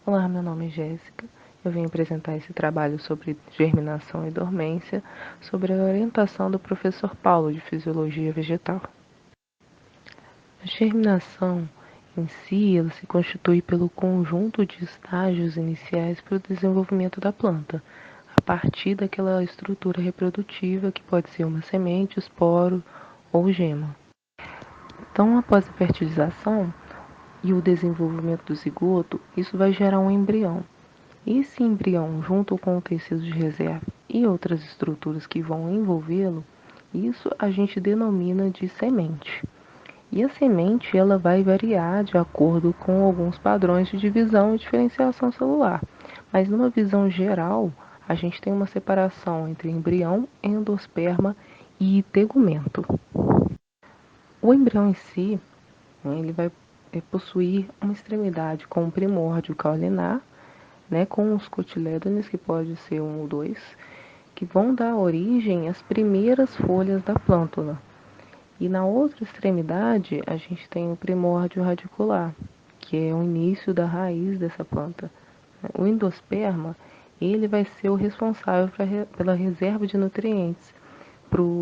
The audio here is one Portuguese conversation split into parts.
Olá, meu nome é Jéssica. Eu vim apresentar esse trabalho sobre germinação e dormência, sobre a orientação do professor Paulo de Fisiologia Vegetal. A germinação em si, ela se constitui pelo conjunto de estágios iniciais para o desenvolvimento da planta, a partir daquela estrutura reprodutiva que pode ser uma semente, esporo ou gema. Então, após a fertilização e o desenvolvimento do zigoto, isso vai gerar um embrião. Esse embrião, junto com o tecido de reserva e outras estruturas que vão envolvê-lo, isso a gente denomina de semente. E a semente ela vai variar de acordo com alguns padrões de divisão e diferenciação celular. Mas numa visão geral, a gente tem uma separação entre embrião, endosperma e tegumento. O embrião em si, ele vai possuir uma extremidade com um primórdio caulinar, com os cotilédones, que pode ser um ou dois, que vão dar origem às primeiras folhas da plântula. E na outra extremidade, a gente tem o primórdio radicular, que é o início da raiz dessa planta. O endosperma, ele vai ser o responsável pela reserva de nutrientes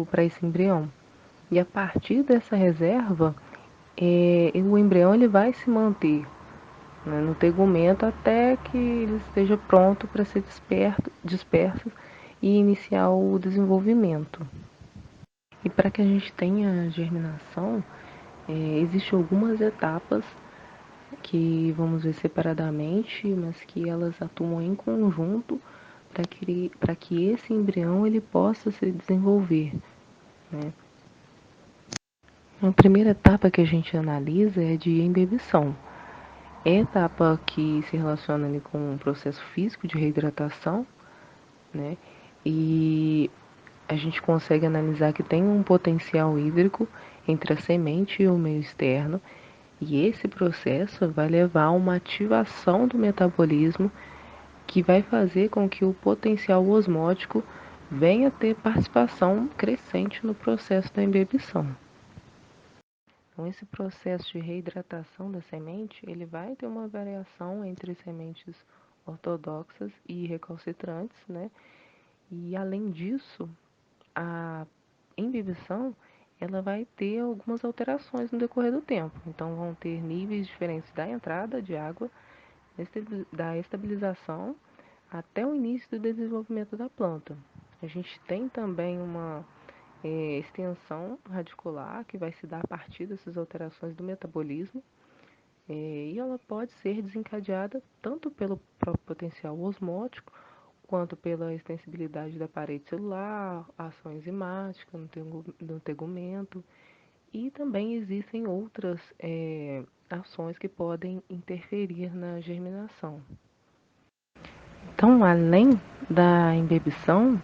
para esse embrião. E a partir dessa reserva, o embrião ele vai se manter no tegumento até que ele esteja pronto para ser disperso e iniciar o desenvolvimento. E para que a gente tenha germinação, existem algumas etapas que vamos ver separadamente, mas que elas atuam em conjunto para que esse embrião ele possa se desenvolver. Né? A primeira etapa que a gente analisa é de embebição. É a etapa que se relaciona ali com o processo físico de reidratação, né? E a gente consegue analisar que tem um potencial hídrico entre a semente e o meio externo, e esse processo vai levar a uma ativação do metabolismo que vai fazer com que o potencial osmótico venha a ter participação crescente no processo da embebição. Então, esse processo de reidratação da semente, ele vai ter uma variação entre sementes ortodoxas e recalcitrantes, né? E além disso, a embebição, ela vai ter algumas alterações no decorrer do tempo. Então, vão ter níveis diferentes da entrada de água, da estabilização, até o início do desenvolvimento da planta. A gente tem também uma extensão radicular que vai se dar a partir dessas alterações do metabolismo, e ela pode ser desencadeada tanto pelo próprio potencial osmótico quanto pela extensibilidade da parede celular, ação enzimática no tegumento, e também existem outras ações que podem interferir na germinação. Então, além da embebição,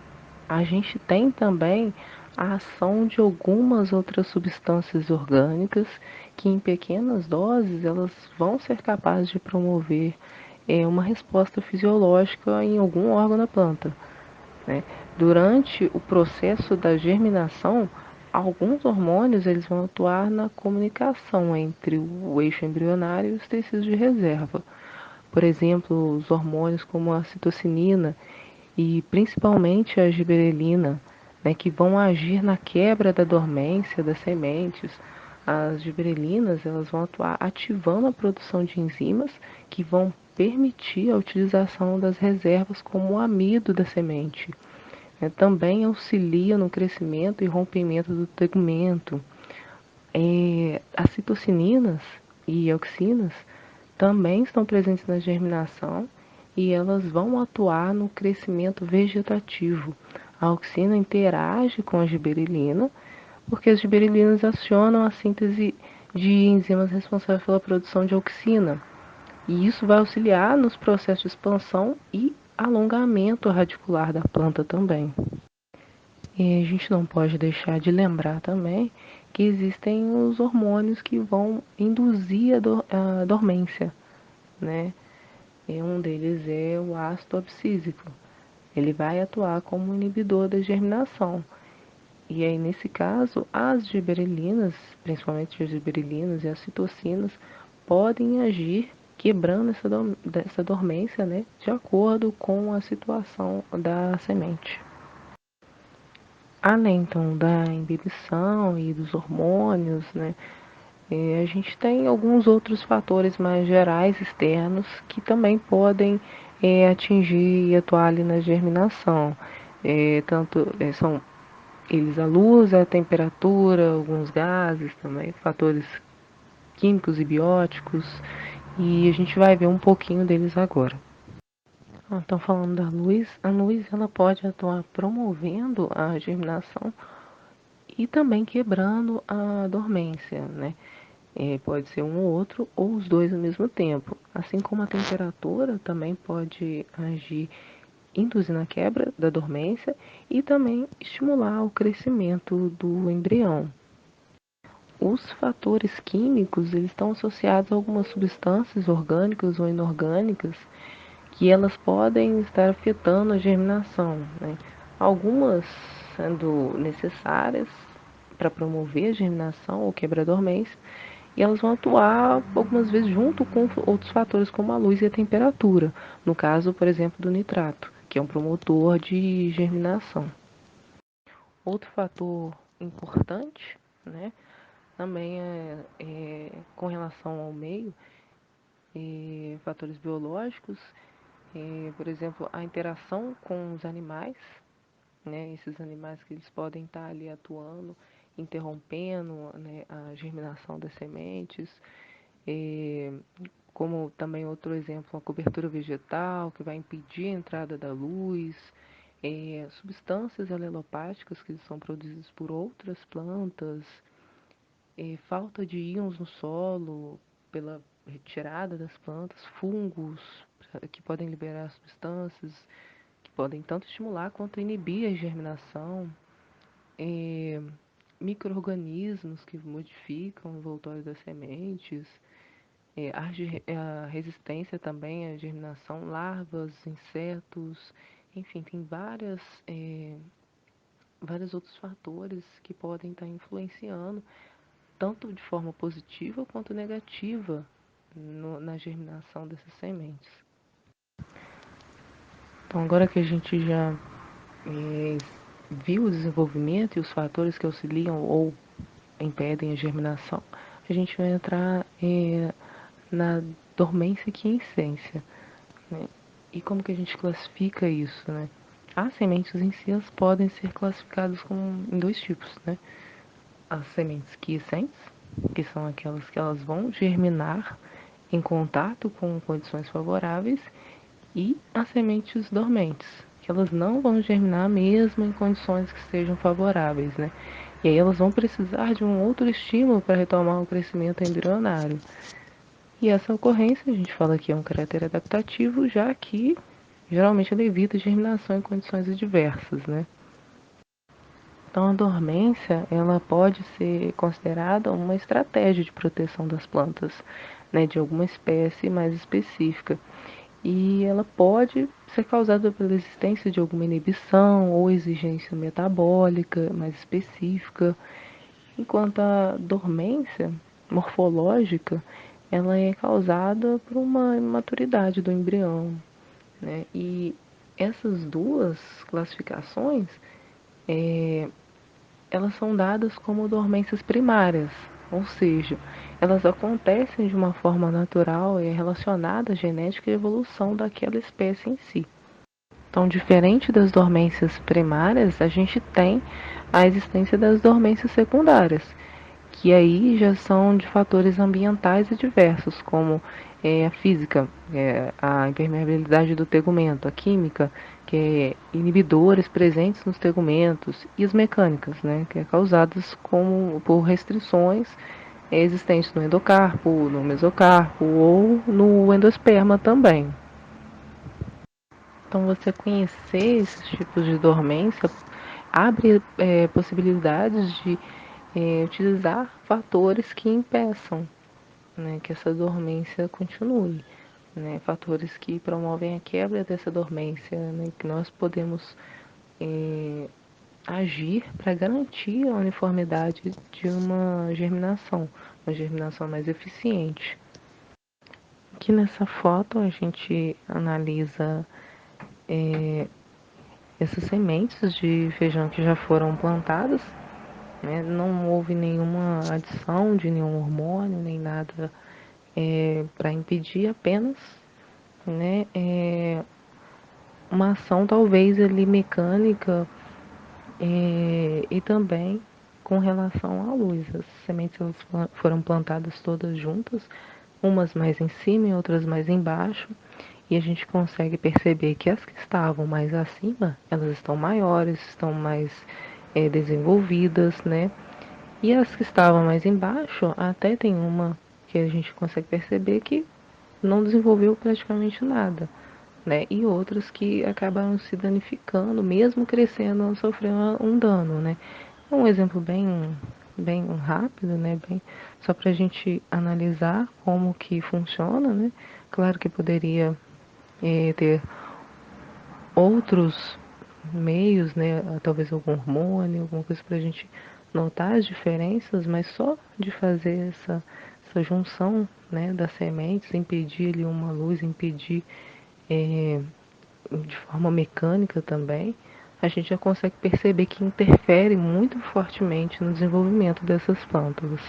a gente tem também a ação de algumas outras substâncias orgânicas que em pequenas doses elas vão ser capazes de promover uma resposta fisiológica em algum órgão da planta. Né? Durante o processo da germinação, alguns hormônios eles vão atuar na comunicação entre o eixo embrionário e os tecidos de reserva. Por exemplo, os hormônios como a citocinina e principalmente a giberelina, que vão agir na quebra da dormência das sementes. As giberelinas elas vão atuar ativando a produção de enzimas que vão permitir a utilização das reservas como o amido da semente. Também auxilia no crescimento e rompimento do tegumento. As citocininas e auxinas também estão presentes na germinação e elas vão atuar no crescimento vegetativo. A auxina interage com a giberelina, porque as giberelinas acionam a síntese de enzimas responsáveis pela produção de auxina. E isso vai auxiliar nos processos de expansão e alongamento radicular da planta também. E a gente não pode deixar de lembrar também que existem os hormônios que vão induzir a dormência, né? E um deles é o ácido abscísico. Ele vai atuar como inibidor da germinação. E aí, nesse caso, as giberelinas, principalmente as giberelinas e as citocinas, podem agir quebrando essa dormência, né, de acordo com a situação da semente. Além então da inibição e dos hormônios, né, a gente tem alguns outros fatores mais gerais externos que também podem atingir e atuar ali na germinação. São eles a luz, a temperatura, alguns gases também, fatores químicos e bióticos, e a gente vai ver um pouquinho deles agora. Então, falando da luz, a luz ela pode atuar promovendo a germinação e também quebrando a dormência, né? Pode ser um ou outro, ou os dois ao mesmo tempo. Assim como a temperatura também pode agir, induzindo a quebra da dormência e também estimular o crescimento do embrião. Os fatores químicos eles estão associados a algumas substâncias orgânicas ou inorgânicas que elas podem estar afetando a germinação, né? Algumas sendo necessárias para promover a germinação ou quebra-dormência, e elas vão atuar algumas vezes junto com outros fatores como a luz e a temperatura. No caso, por exemplo, do nitrato, que é um promotor de germinação. Outro fator importante, né, também com relação ao meio, fatores biológicos, por exemplo, a interação com os animais, né, esses animais que eles podem estar ali atuando, interrompendo, né, a germinação das sementes, como também outro exemplo, a cobertura vegetal, que vai impedir a entrada da luz, substâncias alelopáticas que são produzidas por outras plantas, falta de íons no solo pela retirada das plantas, fungos que podem liberar substâncias que podem tanto estimular quanto inibir a germinação, micro-organismos que modificam o envoltório das sementes, a resistência também à germinação, larvas, insetos, enfim, tem vários outros fatores que podem estar influenciando tanto de forma positiva quanto negativa na germinação dessas sementes. Então, agora que a gente já viu o desenvolvimento e os fatores que auxiliam ou impedem a germinação, a gente vai entrar na dormência e quiescência, né? E como que a gente classifica isso, né? As sementes em si podem ser classificadas em dois tipos, né? As sementes quiescentes, que são aquelas que elas vão germinar em contato com condições favoráveis, e as sementes dormentes, que elas não vão germinar mesmo em condições que sejam favoráveis, né? E aí elas vão precisar de um outro estímulo para retomar o crescimento embrionário. E essa ocorrência, a gente fala que é um caráter adaptativo, já que geralmente ela evita germinação em condições adversas, né? Então a dormência, ela pode ser considerada uma estratégia de proteção das plantas, né, de alguma espécie mais específica. E ela pode ser causada pela existência de alguma inibição ou exigência metabólica mais específica, enquanto a dormência morfológica ela é causada por uma imaturidade do embrião, né? E essas duas classificações elas são dadas como dormências primárias, ou seja, elas acontecem de uma forma natural e é relacionada à genética e evolução daquela espécie em si. Então, diferente das dormências primárias, a gente tem a existência das dormências secundárias, que aí já são de fatores ambientais e diversos, como a física, a impermeabilidade do tegumento, a química, que é inibidores presentes nos tegumentos, e as mecânicas, né, que é causadas por restrições existentes no endocarpo, no mesocarpo ou no endosperma também. Então, você conhecer esses tipos de dormência abre possibilidades de utilizar fatores que impeçam, né, que essa dormência continue, né, fatores que promovem a quebra dessa dormência, né, que nós podemos agir para garantir a uniformidade de uma germinação mais eficiente. Aqui nessa foto a gente analisa essas sementes de feijão que já foram plantadas, né? Não houve nenhuma adição de nenhum hormônio, nem nada para impedir, apenas, né, uma ação talvez ali mecânica e também com relação à luz. As sementes elas foram plantadas todas juntas, umas mais em cima e outras mais embaixo, e a gente consegue perceber que as que estavam mais acima, elas estão maiores, estão mais desenvolvidas, né? E as que estavam mais embaixo, até tem uma que a gente consegue perceber que não desenvolveu praticamente nada, né? E outras que acabaram se danificando, mesmo crescendo, sofrendo um dano, né? É um exemplo bem rápido, né? Bem, só para a gente analisar como que funciona, né? Claro que poderia ter outros meios, né? Talvez algum hormônio, alguma coisa para a gente notar as diferenças, mas só de fazer essa junção, né, das sementes, impedir ali uma luz, impedir de forma mecânica também, a gente já consegue perceber que interfere muito fortemente no desenvolvimento dessas plântulas.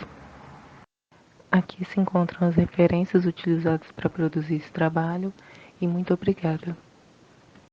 Aqui se encontram as referências utilizadas para produzir esse trabalho e muito obrigada.